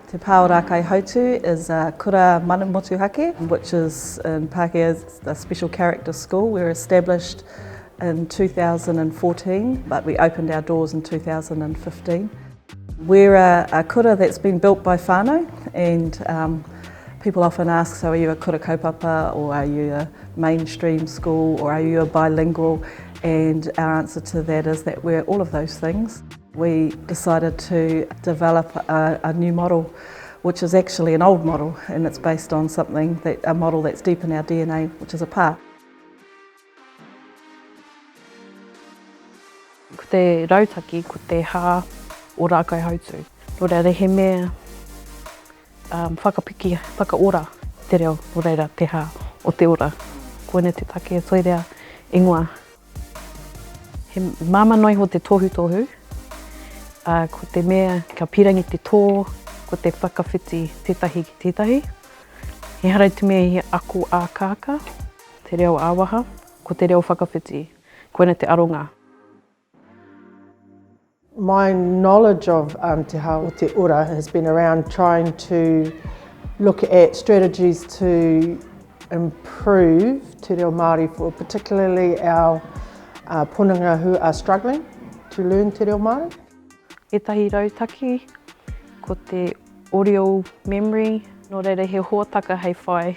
Te Pāo Rākaihautū is a kura manamotuhake, which is in Pākehā a special character school. We were established in 2014, but we opened our doors in 2015. We're a kura that's been built by whānau, and people often ask, so are you a kura kaupapa, or are you a mainstream school, or are you a bilingual? And our answer to that is that we're all of those things. We decided to develop a new model, which is actually an old model, and it's based on a model that's deep in our DNA, which is a pā. Ko te rautaki, ko te hā o Rākaihautū. Nō reira he mea whakapiki, whakaora te reo, nō reira te hā o te ora. Koene te take soirea ingoa. He māma noi ho te tohu, ko te mea ka pirangi te tō, ko te whakawhiti tētahi ki tētahi. He harai te mea he ako ākāka, te reo āwaha, ko te reo whakawhiti, koena te aronga. My knowledge of te hā o te ora has been around trying to look at strategies to improve te reo Māori for particularly our punanga who are struggling to learn te reo Māori. Etahi rautaki, ko te audio memory, nō reira he hōtaka hei whai,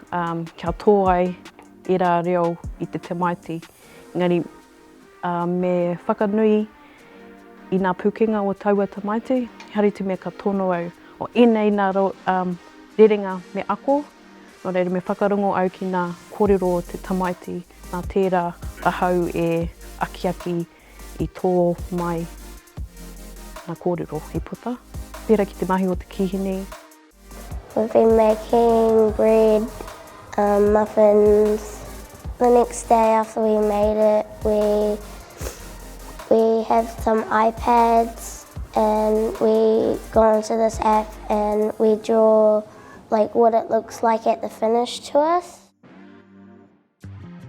kia tō ai e rā reo i te tamaiti. Engari, me whakanui i ngā pukenga o taua tamaiti, hari te mea ka tono au o ēnei ngā rerenga me ako, nō reira me whakarongo au ki ngā kōrero o te tamaiti, nā tērā ahau e aki i tō mai ngā kōrero i puta. Pērā ki te mahi o te kihini. We've been making bread, muffins. The next day after we made it, we have some iPads and we go onto this app and we draw like what it looks like at the finish to us.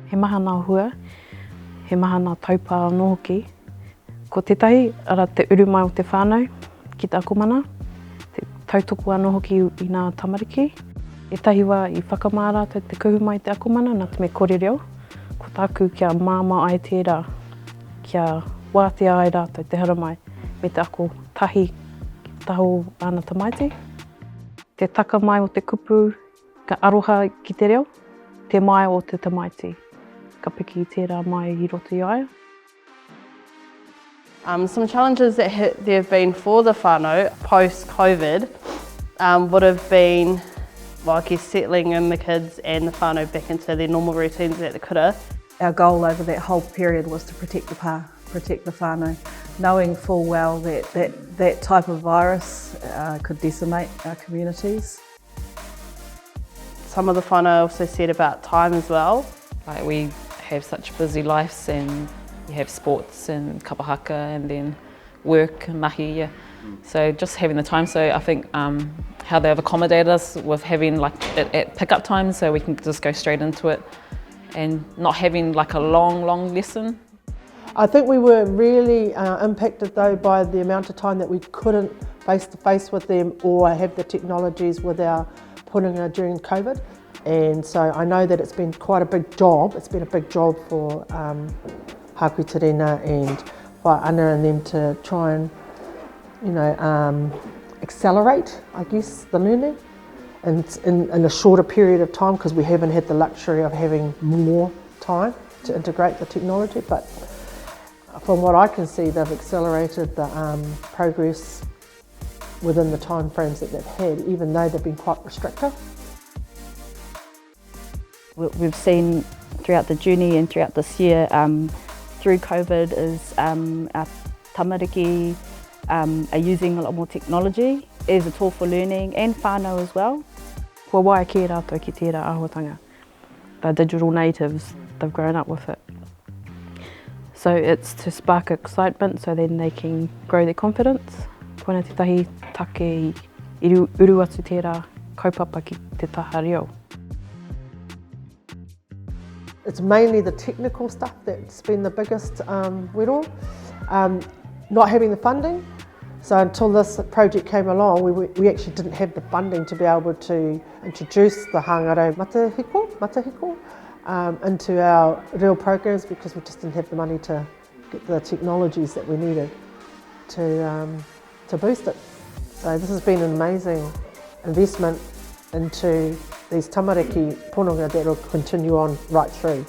He maha nā hua, he maha nā taupā anō hoki. Ko tētahi, ara te uru mai o te whānau ki te akomana, te tautuku anō hoki i ngā tamariki. E tahi wā i whakamāra te kuhu mai te akomana, nā te me kore reo. Ko tāku kia māma ai tērā, kia wātea ai rātou te hara mai me te ako tahi ki taho ana tamaiti. Te taka mai o te kupu, ka aroha ki te reo, te mai o te tamaiti. Ka piki i tērā mai I roto I aia. Some challenges that there have been for the whānau post-COVID would have been, well, I guess, settling in the kids and the whānau back into their normal routines at the kura. Our goal over that whole period was to protect the pā, protect the whānau, knowing full well that type of virus could decimate our communities. Some of the whānau also said about time as well. Like we have such busy lives and you have sports and kapahaka and then work and mahi, yeah. So just having the time, so I think how they've accommodated us with having like at pick-up time so we can just go straight into it and not having like a long lesson. I think we were really impacted though by the amount of time that we couldn't face-to-face with them or have the technologies with our punanga during COVID. And so I know that it's been quite a big job. It's been a big job for Haku Terena and whānau and them to try and, you know, accelerate, I guess, the learning in a shorter period of time because we haven't had the luxury of having more time to integrate the technology. But from what I can see, they've accelerated the progress within the time frames that they've had, even though they've been quite restrictive. What we've seen throughout the journey and throughout this year through COVID is our tamariki are using a lot more technology as a tool for learning and whānau as well. Kua wai ki rātou ki tērā āhuatanga. They're digital natives, they've grown up with it. So it's to spark excitement so then they can grow their confidence. Koina tētahi take I uru atu tērā kaupapa ki te taha reo. It's mainly the technical stuff that's been the biggest whirl. Not having the funding, So until this project came along, we actually didn't have the funding to be able to introduce the hangarau matahiko into our real programs, because we just didn't have the money to get the technologies that we needed to boost it. So this has been an amazing investment into these tamariki punanga that will continue on right through.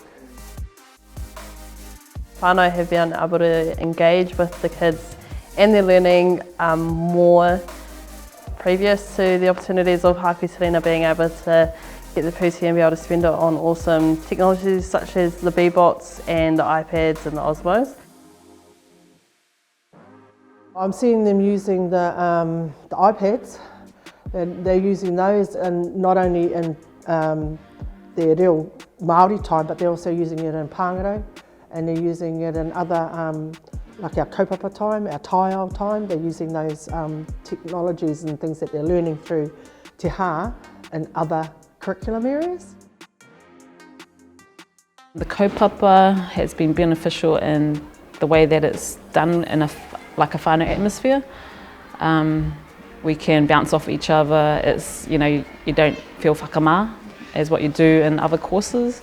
Whānau have been able to engage with the kids and their learning more previous to the opportunities of Rākaihautū being able to get the Pūtea and be able to spend it on awesome technologies such as the B-Bots and the iPads and the Osmos. I'm seeing them using the iPads, and they're using those, and not only in their real Māori time, but they're also using it in Pāngarau, and they're using it in other, like our kaupapa time, our taiao time. They're using those technologies and things that they're learning through te hā and other curriculum areas. The kaupapa has been beneficial in the way that it's done in like a whānau atmosphere. We can bounce off each other. It's, you don't feel whakamā as what you do in other courses,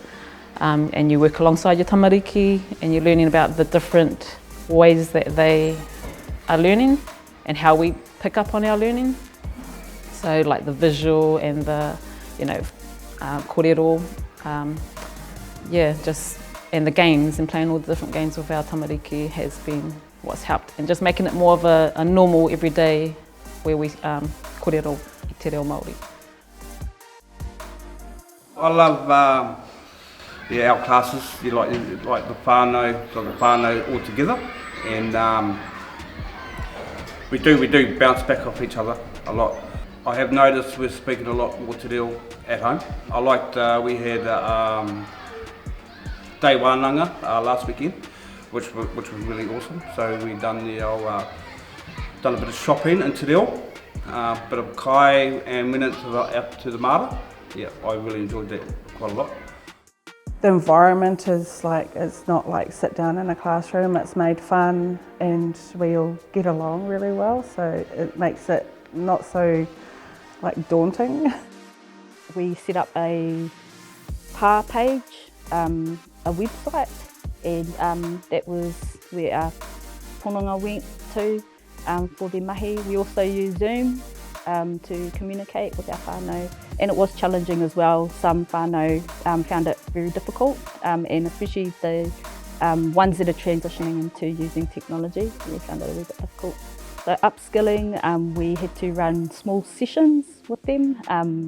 and you work alongside your tamariki and you're learning about the different ways that they are learning and how we pick up on our learning. So like the visual and the, kōrero, and the games, and playing all the different games with our tamariki has been what's helped, and just making it more of a normal everyday where we kōrero i te reo Māori. I love our classes. You like the whānau all together, and we do bounce back off each other a lot. I have noticed we're speaking a lot more te reo at home. I liked we had day wānanga last weekend, which was really awesome. So we done done a bit of shopping in te reo, bit of kai, and went out to the mara. Yeah, I really enjoyed that quite a lot. The environment is it's not like sit down in a classroom, it's made fun and we all get along really well, so it makes it not so daunting. We set up a pā page, a website, and that was where our punanga went to for their mahi. We also use Zoom to communicate with our whānau, and it was challenging as well. Some whānau found it very difficult, and especially the ones that are transitioning into using technology, we found it a little bit difficult. So upskilling, we had to run small sessions with them,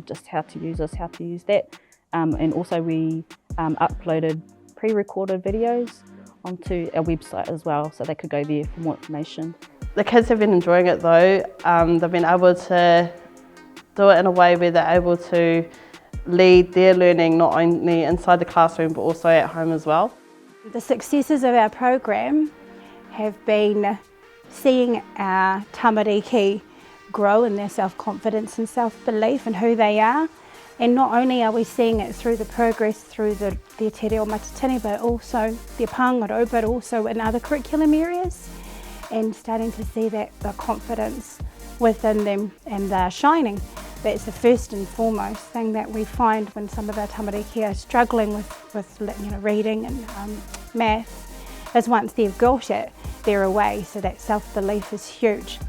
just how to use this, how to use that, and also we uploaded pre-recorded videos onto our website as well, so they could go there for more information. The kids have been enjoying it though. They've been able to do it in a way where they're able to lead their learning not only inside the classroom but also at home as well. The successes of our program have been seeing our tamariki grow in their self-confidence and self-belief in who they are. And not only are we seeing it through the progress through their te Reo Matatini, but also their Pāngarau, but also in other curriculum areas, and starting to see that the confidence within them, and they're shining. That's the first and foremost thing that we find when some of our tamariki are struggling with reading and math, is once they've got it, they're away, so that self-belief is huge.